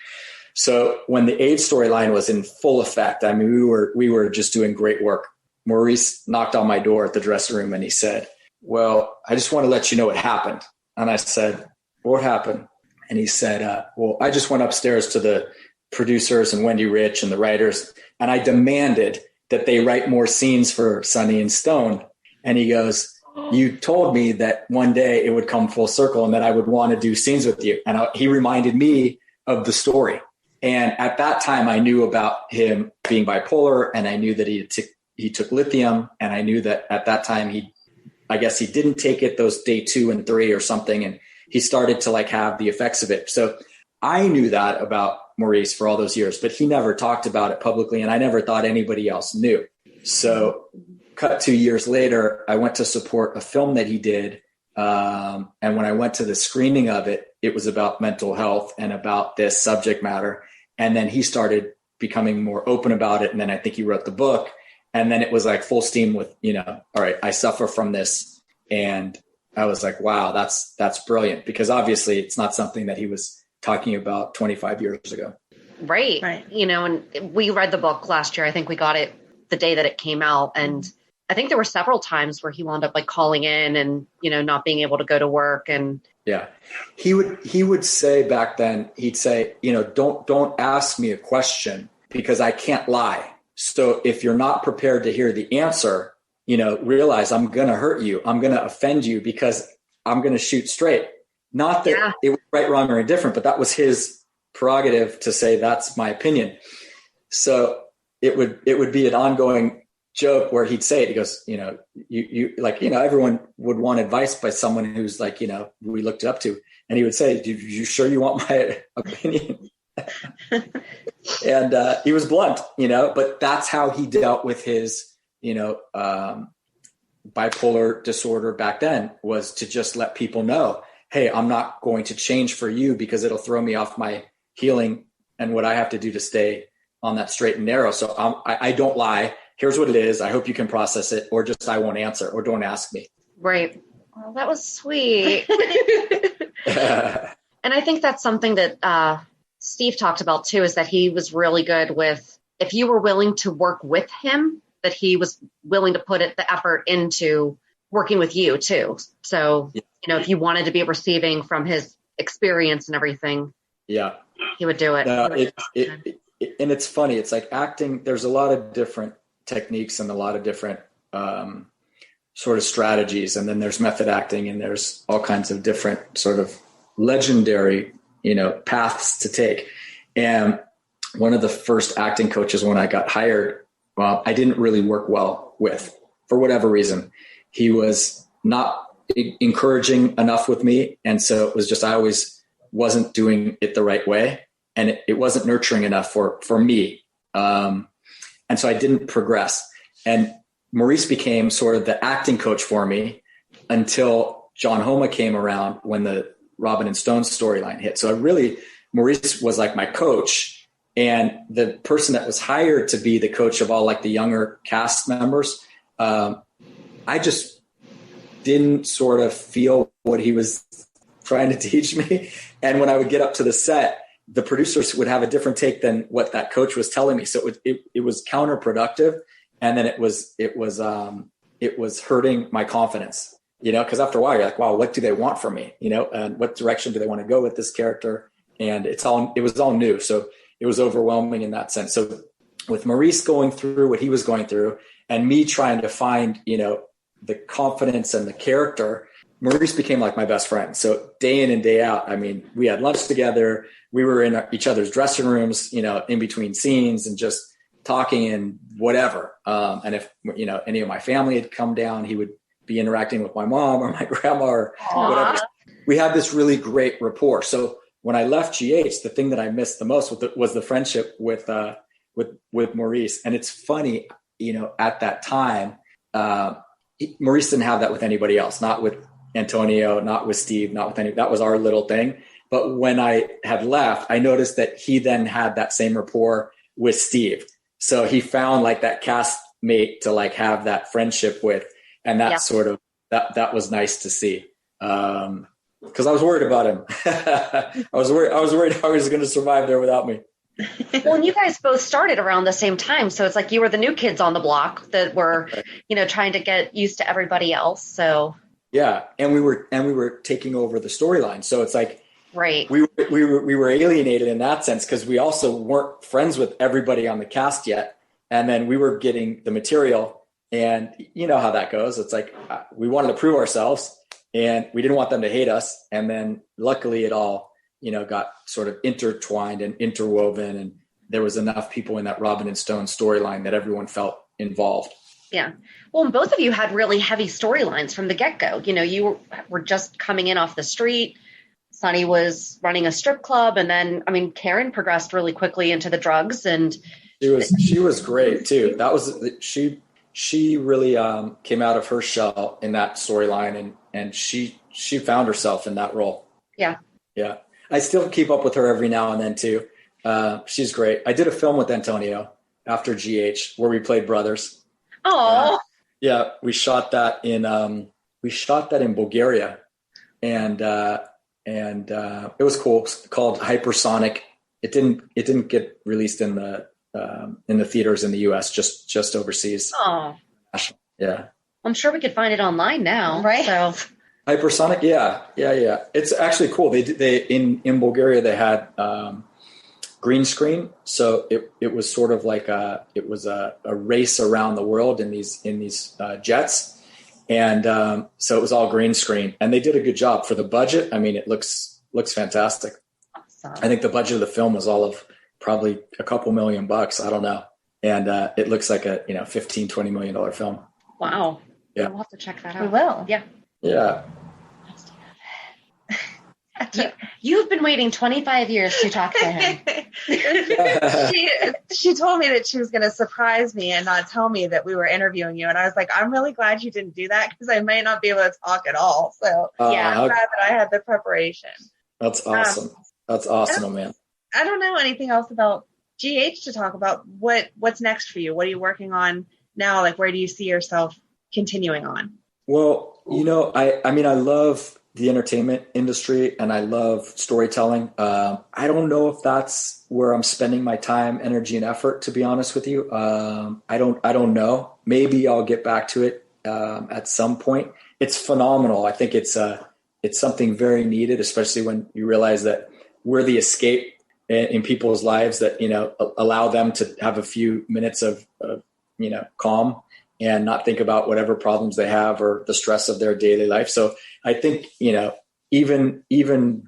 So when the AIDS storyline was in full effect, I mean, we were just doing great work. Maurice knocked on my door at the dressing room and he said, well, I just want to let you know what happened. And I said, what happened? And he said, well, I just went upstairs to the producers and Wendy Rich and the writers, and I demanded that they write more scenes for Sonny and Stone. And he goes, you told me that one day it would come full circle and that I would want to do scenes with you. And he reminded me of the story. And at that time, I knew about him being bipolar, and I knew that he took lithium. And I knew that at that time, I guess he didn't take it those day 2 and 3 or something. And he started to like have the effects of it. So I knew that about Maurice for all those years, but he never talked about it publicly. And I never thought anybody else knew. So cut 2 years later, I went to support a film that he did. And when I went to the screening of it, it was about mental health and about this subject matter. And then he started becoming more open about it. And then I think he wrote the book. And then it was like full steam with, all right, I suffer from this. And I was like, wow, that's brilliant, because obviously it's not something that he was talking about 25 years ago. Right. And we read the book last year. I think we got it the day that it came out. And I think there were several times where he wound up like calling in and, not being able to go to work. And yeah, he would say back then, he'd say, don't ask me a question because I can't lie. So if you're not prepared to hear the answer, realize I'm going to hurt you. I'm going to offend you because I'm going to shoot straight. Not that it was right, wrong, or indifferent, but that was his prerogative to say, that's my opinion. So it would be an ongoing joke where he'd say it. He goes, you like, everyone would want advice by someone who's like, we looked up to, and he would say, you sure you want my opinion? And he was blunt, but that's how he dealt with his, bipolar disorder back then, was to just let people know, hey, I'm not going to change for you because it'll throw me off my healing and what I have to do to stay on that straight and narrow. So I don't lie. Here's what it is. I hope you can process it, or just I won't answer, or don't ask me. Right. Well, that was sweet. And I think that's something that Steve talked about too, is that he was really good with, if you were willing to work with him, that he was willing to put the effort into working with you too. So, if you wanted to be receiving from his experience and everything, he would do it. And it's funny. It's like acting. There's a lot of different techniques and a lot of different sort of strategies. And then there's method acting, and there's all kinds of different sort of legendary, paths to take. And one of the first acting coaches when I got hired, I didn't really work well with, for whatever reason. He was not encouraging enough with me. And so it was just, I always wasn't doing it the right way. And it wasn't nurturing enough for me. And so I didn't progress. And Maurice became sort of the acting coach for me until John Homa came around when the Robin and Stone storyline hit. So Maurice was like my coach, and the person that was hired to be the coach of all like the younger cast members. I just didn't sort of feel what he was trying to teach me. And when I would get up to the set, the producers would have a different take than what that coach was telling me. So it was counterproductive. And then it was hurting my confidence, because after a while you're like, wow, what do they want from me? And what direction do they want to go with this character? And it was all new. So it was overwhelming in that sense. So with Maurice going through what he was going through and me trying to find, the confidence and the character, Maurice became like my best friend. So day in and day out, we had lunch together. We were in each other's dressing rooms, in between scenes and just talking and whatever. And if, any of my family had come down, he would be interacting with my mom or my grandma or whatever. We had this really great rapport. So when I left GH, the thing that I missed the most was the friendship with Maurice. And it's funny, at that time, Maurice didn't have that with anybody else, not with Antonio, not with Steve, not with that was our little thing. But when I had left, I noticed that he then had that same rapport with Steve. So he found like that cast mate to like have that friendship with. And that sort of, that was nice to see. Cause I was worried about him. I was worried how he was going to survive there without me. Well, and you guys both started around the same time. So it's like you were the new kids on the block that were, trying to get used to everybody else. So yeah. And we were taking over the storyline. So it's like, right. We were alienated in that sense because we also weren't friends with everybody on the cast yet. And then we were getting the material, and you know how that goes. It's like, we wanted to prove ourselves and we didn't want them to hate us. And then luckily it all, got sort of intertwined and interwoven, and there was enough people in that Robin and Stone storyline that everyone felt involved. Yeah. Well, and both of you had really heavy storylines from the get-go. You were just coming in off the street. Sonny was running a strip club, and then, Karen progressed really quickly into the drugs, and she was great too. That was, she really came out of her shell in that storyline, and she found herself in that role. Yeah. Yeah. I still keep up with her every now and then too. She's great. I did a film with Antonio after GH where we played brothers. Oh, yeah. We shot that in Bulgaria, and it was cool. It's called Hypersonic. It didn't get released in the theaters in the US, just overseas. Oh, yeah. I'm sure we could find it online now, right? So Hypersonic, yeah. It's actually cool. They in Bulgaria they had green screen, so it was sort of like a race around the world in these jets, and so it was all green screen, and they did a good job for the budget. It looks fantastic. awesome. I think the budget of the film was all of probably a couple $1 million. I don't know, and it looks like a $15-20 million film. Wow. Yeah, We'll have to check that out. We will. Yeah. Yeah. You've been waiting 25 years to talk to him. she told me that she was going to surprise me and not tell me that we were interviewing you. And I was like, I'm really glad you didn't do that because I might not be able to talk at all. So yeah, I'm glad that I had the preparation. That's awesome. That's awesome, man. I don't know anything else about GH to talk about. What's next for you? What are you working on now? Like, where do you see yourself continuing on? Well, I love the entertainment industry and I love storytelling. I don't know if that's where I'm spending my time, energy, and effort, to be honest with you. I don't know. Maybe I'll get back to it at some point. It's phenomenal. I think it's something very needed, especially when you realize that we're the escape in people's lives that, allow them to have a few minutes of calm and not think about whatever problems they have or the stress of their daily life. So I think, even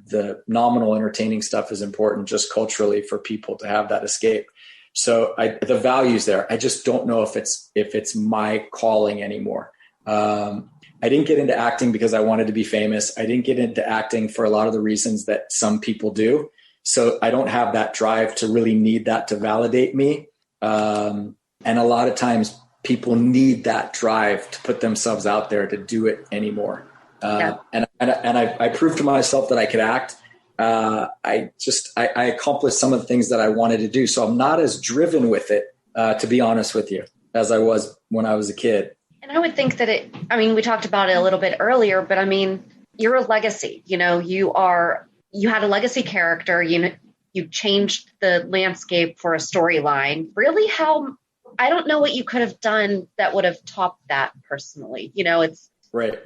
the nominal entertaining stuff is important just culturally for people to have that escape. So the value's there. I just don't know if it's my calling anymore. I didn't get into acting because I wanted to be famous. I didn't get into acting for a lot of the reasons that some people do. So I don't have that drive to really need that to validate me. And a lot of times people need that drive to put themselves out there to do it anymore. And I proved to myself that I could act. I accomplished some of the things that I wanted to do. So I'm not as driven with it, to be honest with you, as I was when I was a kid. And I would think that we talked about it a little bit earlier, but you're a legacy. You had a legacy character. You changed the landscape for a storyline. Really, I don't know what you could have done that would have topped that personally. It's right.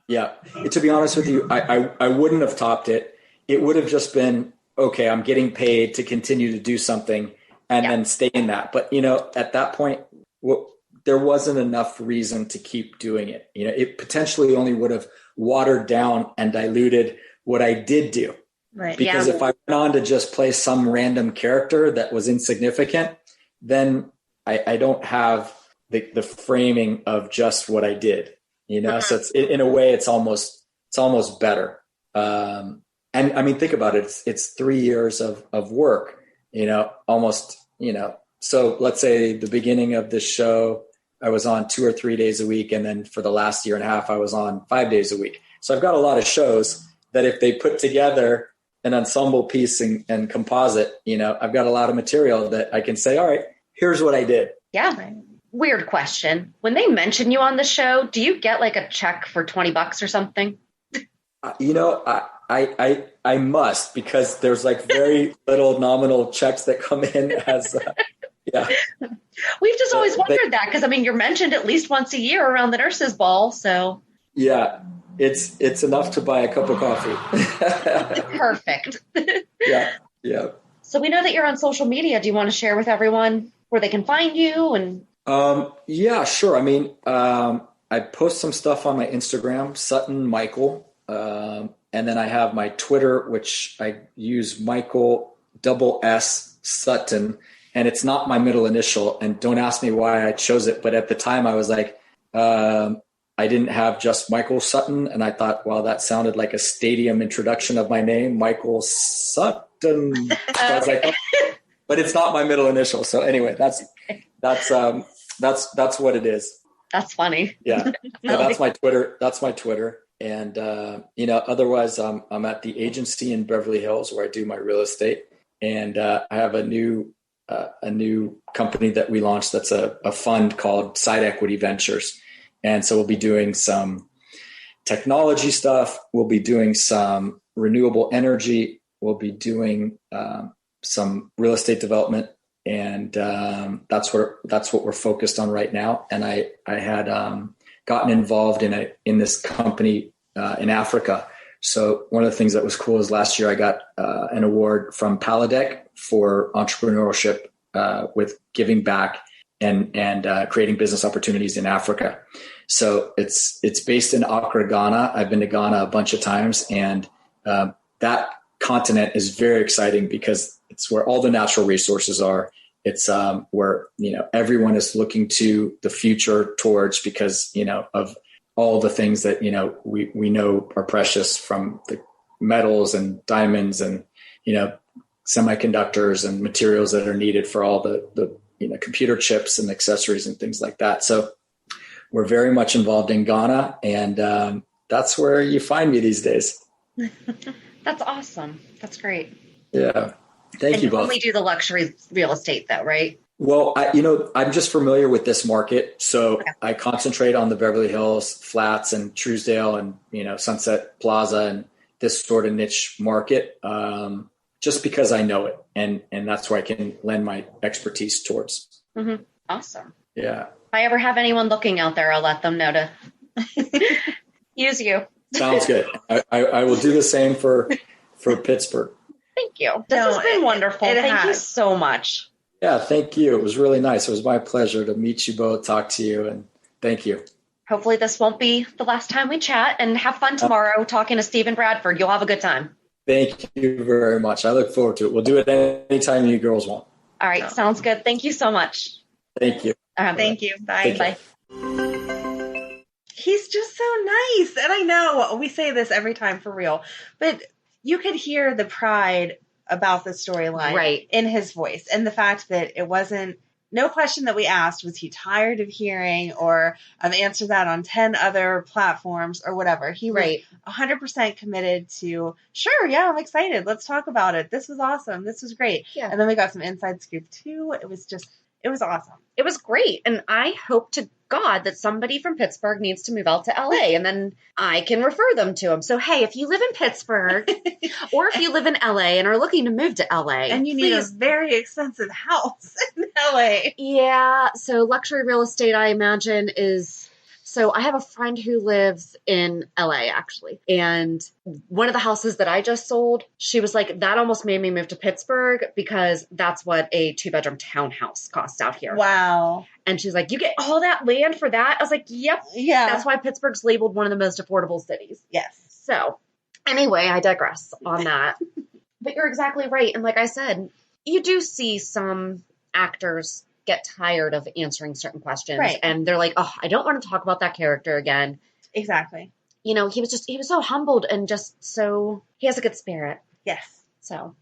Yeah. To be honest with you, I wouldn't have topped it. It would have just been, okay, I'm getting paid to continue to do something and then stay in that. But, at that point, there wasn't enough reason to keep doing it. It potentially only would have watered down and diluted what I did do. Right. Because if I went on to just play some random character that was insignificant, then I don't have the framing of just what I did, so it's in a way it's almost better. And think about it. It's 3 years of work, almost, so let's say the beginning of this show, I was on 2 or 3 days a week. And then for the last year and a half, I was on 5 days a week. So I've got a lot of shows that if they put together an ensemble piece and composite, I've got a lot of material that I can say, all right, here's what I did. Yeah. Right. Weird question. When they mention you on the show, do you get like a check for $20 or something? I must, because there's like very little nominal checks that come in as, yeah. We've just always wondered that because, you're mentioned at least once a year around the nurses' ball. So yeah, it's enough to buy a cup of coffee. Perfect. Yeah. So we know that you're on social media. Do you want to share with everyone where they can find you? And yeah, sure. I post some stuff on my Instagram, Sutton Michael. And then I have my Twitter, which I use Michael SS Sutton, and it's not my middle initial. And don't ask me why I chose it, but at the time I was like, I didn't have just Michael Sutton, and I thought, wow, that sounded like a stadium introduction of my name, Michael Sutton. So I was like, oh, but it's not my middle initial. So anyway, that's what it is. That's funny. Yeah. That's my Twitter. And, otherwise I'm at the agency in Beverly Hills where I do my real estate. And I have a new company that we launched. That's a fund called Side Equity Ventures. And so we'll be doing some technology stuff. We'll be doing some renewable energy. We'll be doing some real estate development. And that's what we're focused on right now. And I had gotten involved in this company in Africa. So one of the things that was cool is last year I got an award from Paladec for entrepreneurship with giving back and creating business opportunities in Africa. So it's based in Accra, Ghana. I've been to Ghana a bunch of times, and that continent is very exciting because it's where all the natural resources are. It's where, everyone is looking to the future towards because, of all the things that, we know are precious, from the metals and diamonds and, semiconductors and materials that are needed for all the computer chips and accessories and things like that. So we're very much involved in Ghana, and that's where you find me these days. That's awesome. That's great. Yeah. Thank you both. Only do the luxury real estate though, right? Well, I'm just familiar with this market. So I concentrate on the Beverly Hills Flats and Truesdale and, Sunset Plaza and this sort of niche market, just because I know it. And that's where I can lend my expertise towards. Mm-hmm. Awesome. Yeah. If I ever have anyone looking out there, I'll let them know to use you. Sounds good. I will do the same for Pittsburgh. Thank you. This has been wonderful. Thank you so much. Yeah, thank you. It was really nice. It was my pleasure to meet you both, talk to you, and thank you. Hopefully this won't be the last time we chat, and have fun tomorrow talking to Stephen Bradford. You'll have a good time. Thank you very much. I look forward to it. We'll do it anytime you girls want. All right. Sounds good. Thank you so much. Thank you. Thank you. Bye. Bye. He's just so nice. And I know we say this every time for real, but you could hear the pride about the storyline in his voice, and the fact that it wasn't, no question that we asked, was he tired of hearing or answered that on 10 other platforms or whatever. He was 100% committed to, sure, yeah, I'm excited. Let's talk about it. This was awesome. This was great. Yeah. And then we got some inside scoop too. It was awesome. It was great. And I hope to God that somebody from Pittsburgh needs to move out to LA, and then I can refer them to him. So, hey, if you live in Pittsburgh or if you live in LA and are looking to move to LA, and you need a very expensive house in LA. Yeah. So luxury real estate, I imagine, is... So I have a friend who lives in LA, actually. And one of the houses that I just sold, she was like, that almost made me move to Pittsburgh because that's what a 2-bedroom townhouse costs out here. Wow. And she's like, you get all that land for that? I was like, yep. Yeah. That's why Pittsburgh's labeled one of the most affordable cities. Yes. So anyway, I digress on that. But you're exactly right. And like I said, you do see some actors get tired of answering certain questions. Right. And they're like, oh, I don't want to talk about that character again. Exactly. He was so humbled and just so, he has a good spirit. Yes. So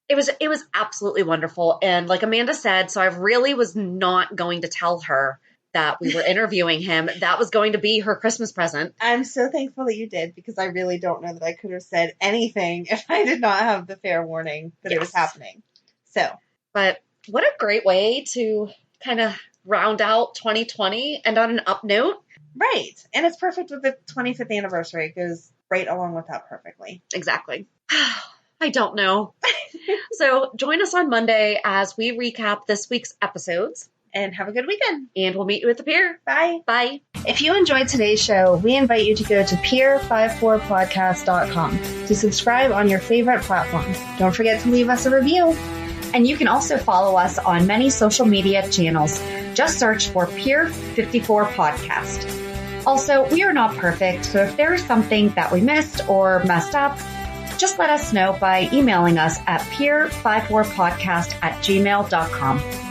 it was absolutely wonderful. And like Amanda said, so I really was not going to tell her that we were interviewing him. That was going to be her Christmas present. I'm so thankful that you did, because I really don't know that I could have said anything if I did not have the fair warning that it was happening. So, but what a great way to kind of round out 2020 and on an up note. Right. And it's perfect with the 25th anniversary. It goes right along with that perfectly. Exactly. I don't know. So join us on Monday as we recap this week's episodes. And have a good weekend. And we'll meet you at the pier. Bye. Bye. If you enjoyed today's show, we invite you to go to pier54podcast.com to subscribe on your favorite platform. Don't forget to leave us a review. And you can also follow us on many social media channels. Just search for Pier 54 Podcast. Also, we are not perfect, so if there is something that we missed or messed up, just let us know by emailing us at pier54podcast@gmail.com.